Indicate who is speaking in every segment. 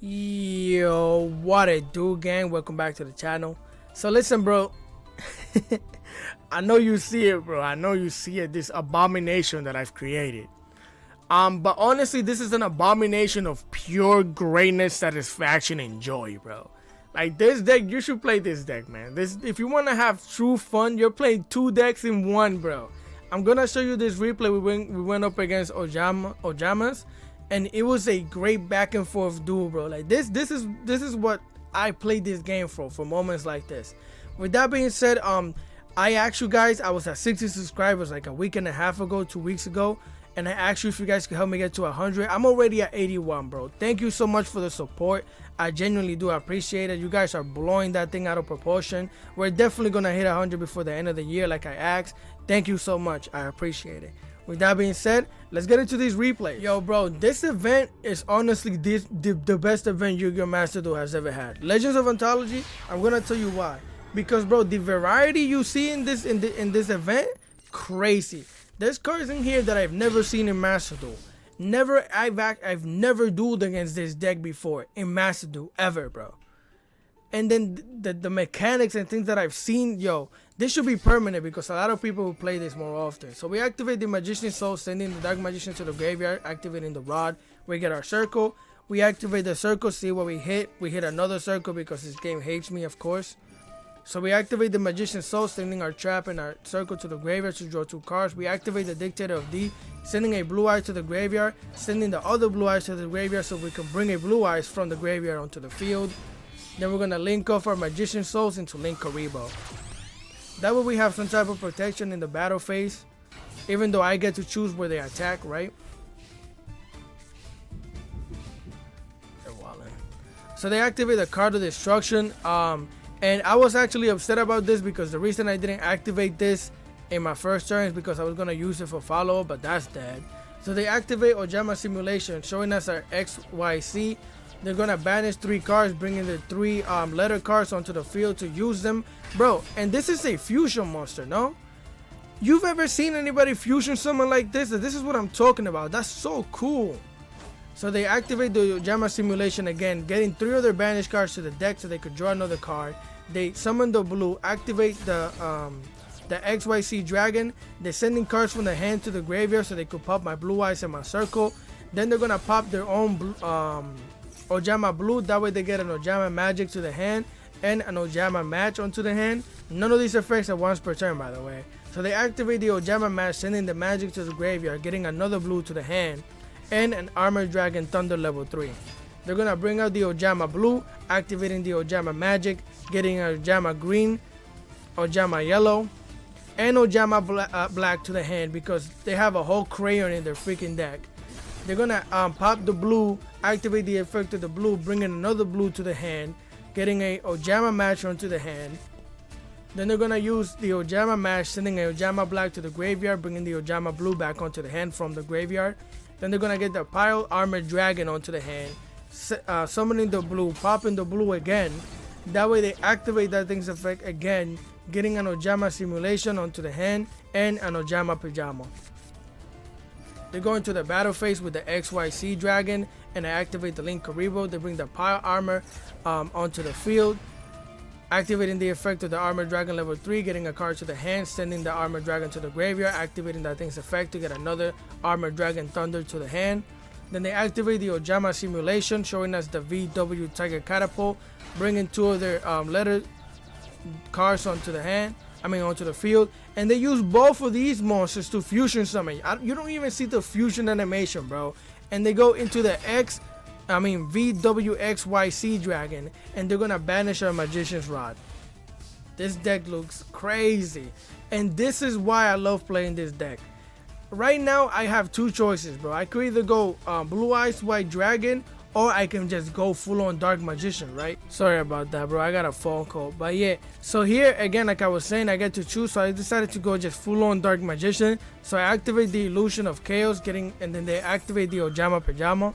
Speaker 1: Yo, what it do, gang? Welcome back to the channel. So listen, bro. I know you see it, bro. I know you see it. This abomination that I've created. But honestly, this is an abomination of pure greatness, satisfaction, and joy, bro. Like this deck, you should play this deck, man. If you want to have true fun, you're playing two decks in one, bro. I'm gonna show you this replay. We went up against Ojamas. And it was a great back and forth duel, bro. Like this is what I played this game for moments like this. With that being said, I asked you guys, I was at 60 subscribers like a week and a half ago, 2 weeks ago, and I asked you if you guys could help me get to 100. I'm already at 81, bro. Thank you so much for the support. I genuinely do appreciate it. You guys are blowing that thing out of proportion. We're definitely gonna hit 100 before the end of the year, like I asked. Thank you so much. I appreciate it. With that being said, let's get into these replays. Yo, bro, this event is honestly the best event Yu-Gi-Oh! Master Duel has ever had. Legends of Anthology, I'm gonna tell you why. Because, bro, the variety you see in this event, crazy. There's cards in here that I've never seen in Master Duel. I've never dueled against this deck before in Master Duel ever, bro. And then the mechanics and things that I've seen, yo, this should be permanent because a lot of people will play this more often. So we activate the Magician's Soul, sending the Dark Magician to the graveyard, activating the Rod. We get our circle. We activate the circle, see what we hit. We hit another circle because this game hates me, of course. So we activate the Magician's Soul, sending our trap and our circle to the graveyard to draw 2 cards. We activate the Dictator of D, sending a Blue Eye to the graveyard, sending the other Blue Eyes to the graveyard so we can bring a Blue Eyes from the graveyard onto the field. Then we're going to link off our Magician Souls into Link Karibo. That way we have some type of protection in the battle phase. Even though I get to choose where they attack, right? They're wildin'. So they activate the Card of Destruction. And I was actually upset about this because the reason I didn't activate this in my first turn is because I was going to use it for follow-up, but that's dead. So they activate Ojama Simulation, showing us our XYC. They're gonna banish 3 cards, bringing the 3 letter cards onto the field to use them, bro. And this is a fusion monster, no? You've ever seen anybody fusion someone like this? This is what I'm talking about. That's so cool. So they activate the Ojama Simulation again, getting 3 other banished cards to the deck so they could draw another card. They summon the blue, activate the XYC Dragon. They're sending cards from the hand to the graveyard so they could pop my Blue Eyes in my circle. Then they're gonna pop their own Ojama Blue. That way they get an Ojama Magic to the hand and an Ojama Match onto the hand. None of these effects are once per turn, by the way. So they activate the Ojama Match, sending the magic to the graveyard, getting another blue to the hand, and an Armored Dragon Thunder level 3. They're gonna bring out the Ojama Blue, activating the Ojama Magic, getting Ojama Green, Ojama Yellow, and Ojama Black to the hand because they have a whole crayon in their freaking deck. They're gonna pop the blue, activate the effect of the blue, bringing another blue to the hand, getting a Ojama Match onto the hand. Then they're gonna use the Ojama Match, sending a Ojama Black to the graveyard, bringing the Ojama Blue back onto the hand from the graveyard. Then they're gonna get the Pile Armored Dragon onto the hand, summoning the blue, popping the blue again. That way they activate that thing's effect again, getting an Ojama Simulation onto the hand and an Ojama Pajama. They go into the battle phase with the XYC Dragon and they activate the Link Karibo. They bring the Pile Armor onto the field, activating the effect of the Armored Dragon level 3, getting a card to the hand, sending the Armored Dragon to the graveyard, activating that thing's effect to get another Armored Dragon Thunder to the hand. Then they activate the Ojama Simulation, showing us the VW Tiger Catapult, bringing 2 of their letter cards onto the field. And they use both of these monsters to fusion summon. You don't even see the fusion animation, bro. And they go into the VWXYC Dragon, and they're gonna banish our Magician's Rod. This deck looks crazy, and this is why I love playing this deck. Right now I have 2 choices, bro. I could either go Blue Eyes White Dragon, or I can just go full on Dark Magician, right? Sorry about that, bro. I got a phone call. But yeah, so here again, like I was saying, I get to choose. So I decided to go just full on Dark Magician. So I activate the Illusion of Chaos, and then they activate the Ojama Pajama.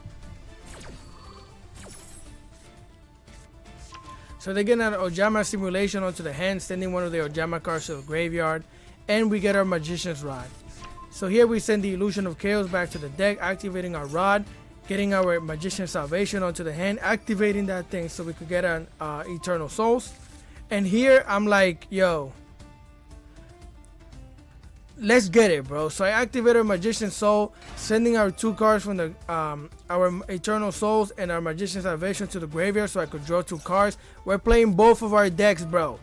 Speaker 1: So they get an Ojama Simulation onto the hand, sending one of the Ojama cards to the graveyard, and we get our Magician's Rod. So here we send the Illusion of Chaos back to the deck, activating our Rod, getting our Magician Salvation onto the hand, activating that thing so we could get an Eternal Souls. And here I'm like, yo, let's get it, bro. So I activated Magician Soul, sending our 2 cards from the our Eternal Souls and our Magician Salvation to the graveyard so I could draw 2 cards. We're playing both of our decks, bro.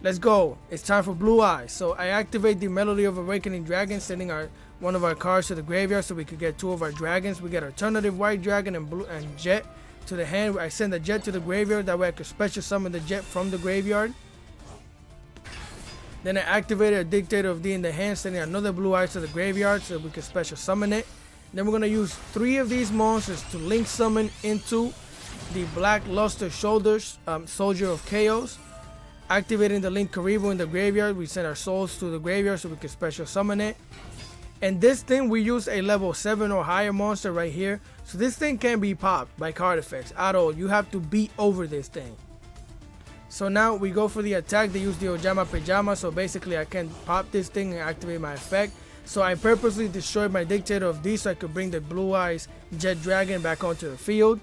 Speaker 1: Let's go. It's time for Blue Eyes. So I activate the Melody of Awakening Dragon, sending one of our cards to the graveyard so we could get 2 of our dragons. We get Alternative White Dragon and Jet to the hand. I send the Jet to the graveyard, that way I could special summon the Jet from the graveyard. Then I activated a Dictator of D in the hand, sending another Blue Eyes to the graveyard so we could special summon it. Then we're going to use 3 of these monsters to link summon into the Black Luster Shoulders, Soldier of Chaos. Activating the Link Karibo in the graveyard, we send our souls to the graveyard so we can special summon it. And this thing, we use a level 7 or higher monster right here. So this thing can't be popped by card effects at all. You have to beat over this thing. So now we go for the attack. They use the Ojama Pajama. So basically I can pop this thing and activate my effect. So I purposely destroyed my Dictator of D so I could bring the Blue Eyes Jet Dragon back onto the field.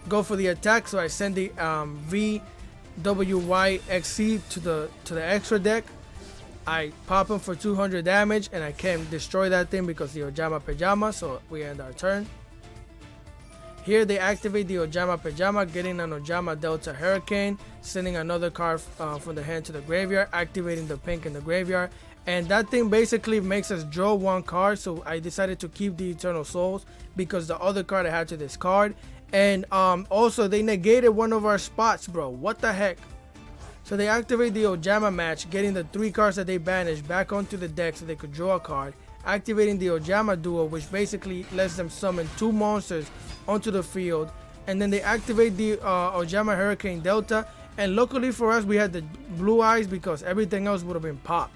Speaker 1: Go for the attack. So I send the VWYXC to the extra deck. I pop him for 200 damage and I can destroy that thing because the Ojama Pajama. So we end our turn. Here they activate the Ojama Pajama, getting an Ojama Delta Hurricane, sending another card from the hand to the graveyard, activating the pink in the graveyard. And that thing basically makes us draw 1 card. So I decided to keep the Eternal Souls because the other card I had to discard. And also they negated one of our spots, bro. What the heck? So they activate the Ojama Match, getting the 3 cards that they banished back onto the deck so they could draw a card. Activating the Ojama Duel, which basically lets them summon 2 monsters onto the field. And then they activate the Ojama Hurricane Delta. And luckily for us, we had the Blue Eyes because everything else would have been popped.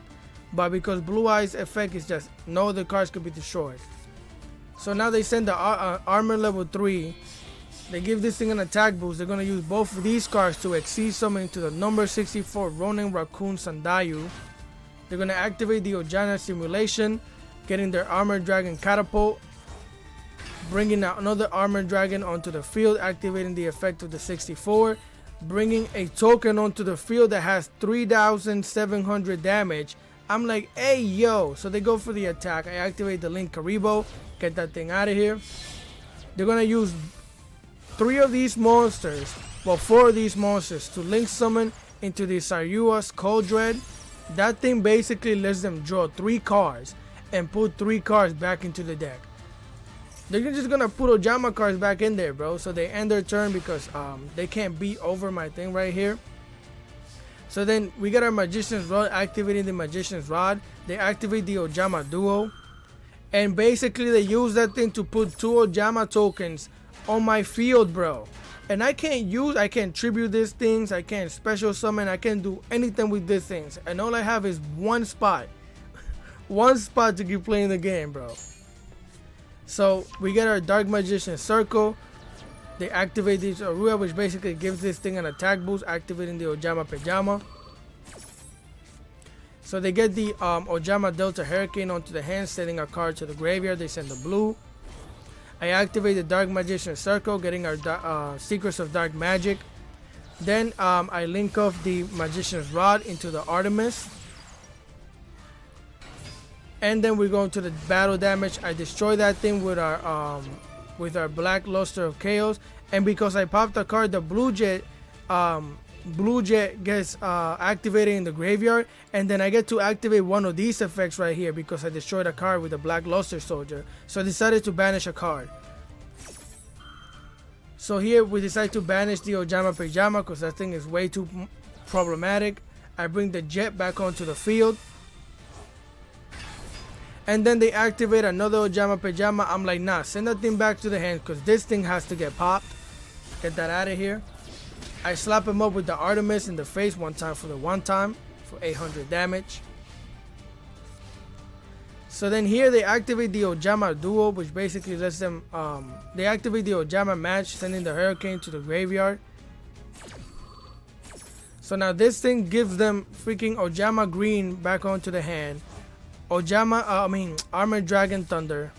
Speaker 1: But because Blue Eyes effect is just no other cards could be destroyed. So now they send the Armor level 3. They give this thing an attack boost. They're going to use both of these cards to exceed summon to the number 64 Ronin Raccoon Sandayu. They're going to activate the Ojana Simulation, getting their Armored Dragon Catapult, bringing out another Armored Dragon onto the field, activating the effect of the 64, bringing a token onto the field that has 3,700 damage. I'm like, hey, yo. So they go for the attack. I activate the Link Karibo, get that thing out of here. They're going to use 3 of these monsters, well 4 of these monsters to link summon into the Saryua's Cold Dread. That thing basically lets them draw 3 cards and put 3 cards back into the deck. They're just gonna put Ojama cards back in there, bro. So they end their turn because they can't beat over my thing right here. So then we got our Magician's Rod, activating the Magician's Rod. They activate the Ojama Duo. And basically they use that thing to put 2 Ojama tokens on my field, bro. And I can't tribute these things, I can't special summon, I can't do anything with these things. And all I have is 1 spot. 1 spot to keep playing the game, bro. So we get our Dark Magician Circle. They activate this Arua, which basically gives this thing an attack boost, activating the Ojama Pajama. So they get the Ojama Delta Hurricane onto the hand, sending a card to the graveyard. They send the blue. I activate the Dark Magician Circle, getting our Secrets of Dark Magic. Then I link off the Magician's Rod into the Artemis. And then we go into the battle damage. I destroy that thing with our Black Luster of Chaos. And because I popped a card, the Blue Jet gets activated in the graveyard. And then I get to activate one of these effects right here because I destroyed a card with the Black Luster Soldier. So I decided to banish a card. So here we decide to banish the Ojama Pajama because that thing is way too problematic. I bring the Jet back onto the field. And then they activate another Ojama Pajama. I'm like, nah, send that thing back to the hand because this thing has to get popped. Get that out of here. I slap him up with the Artemis in the face one time for 800 damage. So then here they activate the Ojama Duo, which basically lets them, they activate the Ojama Match, sending the Hurricane to the graveyard. So now this thing gives them freaking Ojama Green back onto the hand. Armored Dragon Thunder.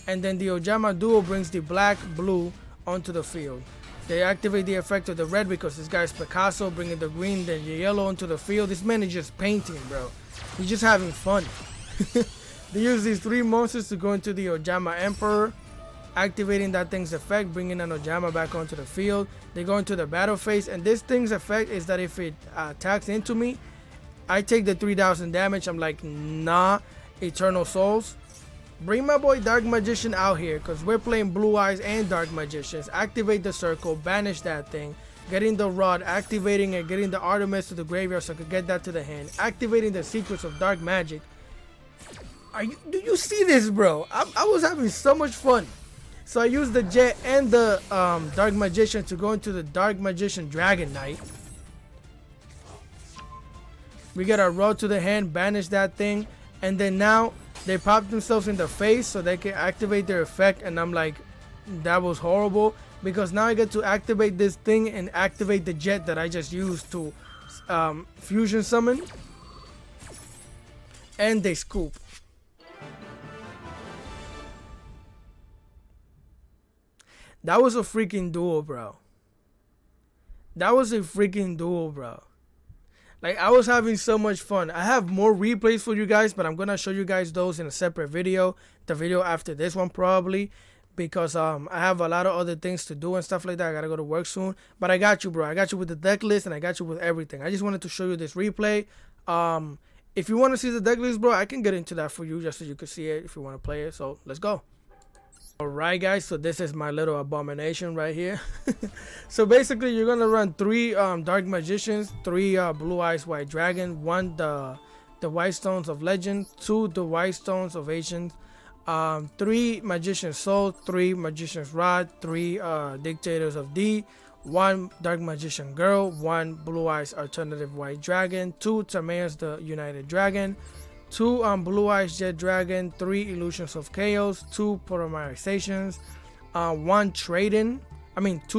Speaker 1: And then the Ojama Duel brings the black, blue onto the field. They activate the effect of the red because this guy's Picasso, bringing the green, then the yellow onto the field. This man is just painting, bro. He's just having fun. They use these 3 monsters to go into the Ojama Emperor, activating that thing's effect, bringing an Ojama back onto the field. They go into the battle phase, and this thing's effect is that if it attacks into me, I take the 3,000 damage. I'm like, nah, Eternal Souls. Bring my boy Dark Magician out here, because we're playing Blue Eyes and Dark Magicians. Activate the circle, banish that thing, getting the rod, activating it, getting the Artemis to the graveyard so I could get that to the hand, activating the secrets of dark magic. Do you see this, bro? I was having so much fun. So I used the Jet and the Dark Magician to go into the Dark Magician Dragon Knight. We get our rod to the hand, banish that thing, and then now they pop themselves in the face so they can activate their effect, and I'm like, that was horrible, because now I get to activate this thing and activate the Jet that I just used to fusion summon, and they scoop. That was a freaking duel, bro. That was a freaking duel, bro. Like, I was having so much fun. I have more replays for you guys, but I'm gonna show you guys those in a separate video. The video after this one probably, because I have a lot of other things to do and stuff like that. I gotta go to work soon. But I got you, bro. I got you with the deck list and I got you with everything. I just wanted to show you this replay. If you want to see the deck list, bro, I can get into that for you just so you can see it if you want to play it. So let's go. Alright guys, so this is my little abomination right here. So basically you're gonna run 3 Dark Magicians, 3 Blue Eyes White Dragon, 1 the White Stones of Legend, 2 the White Stones of Ancient, 3 Magician's Soul, 3 Magician's Rod, 3 Dictators of D, 1 Dark Magician Girl, 1 Blue Eyes Alternative White Dragon, 2 Timaeus the United Dragon, 2 Blue Eyes Jet Dragon, 3 Illusions of Chaos, 2 Polymerizations, 1 2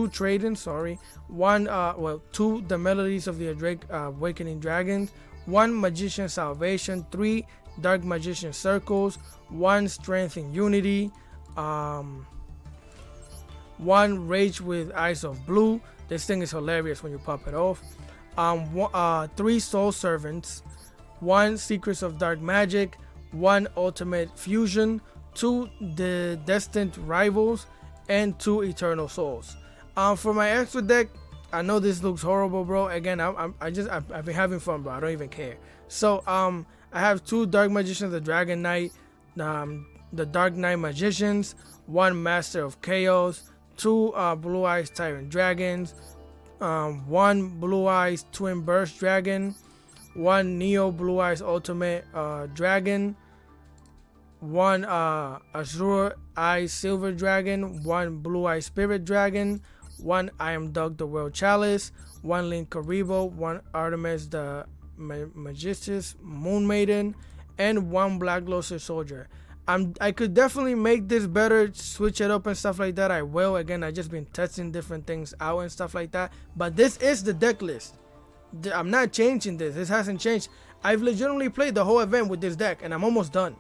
Speaker 1: Trade-in, sorry, 2 The Melodies of the Awakening Dragons, 1 Magician Salvation, 3 Dark Magician Circles, 1 Strength and Unity, 1 Rage with Eyes of Blue. This thing is hilarious when you pop it off. 3 Soul Servants, 1 Secrets of Dark Magic, 1 Ultimate Fusion, 2 The Destined Rivals, and 2 Eternal Souls. For my extra deck, I know this looks horrible, bro. Again, I've been having fun, bro. I don't even care. So I have 2 Dark Magicians, the Dragon Knight, the Dark Knight Magicians, 1 Master of Chaos, 2 Blue Eyes Tyrant Dragons, 1 Blue Eyes Twin Burst Dragon, 1 Neo Blue Eyes Ultimate Dragon, 1 Azure Eyes Silver Dragon, 1 Blue Eyes Spirit Dragon, 1 I Am Doug the World Chalice, 1 Link Karibo, 1 Artemis the Magistus Moon Maiden, and 1 Black Luster Soldier. I could definitely make this better, switch it up and stuff like that. I will. Again, I just been testing different things out and stuff like that. But this is the deck list. I'm not changing this. This hasn't changed. I've legitimately played the whole event with this deck and I'm almost done.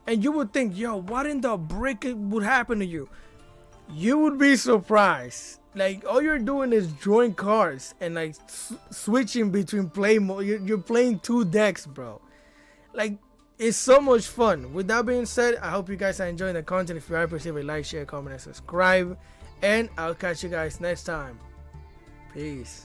Speaker 1: And you would think, yo, what in the brick would happen to you? You would be surprised. Like, all you're doing is drawing cards and like switching between play mode. You're playing 2 decks, bro. Like, it's so much fun. With that being said, I hope you guys are enjoying the content. If you are, please leave a like, share, comment, and subscribe. And I'll catch you guys next time. Peace.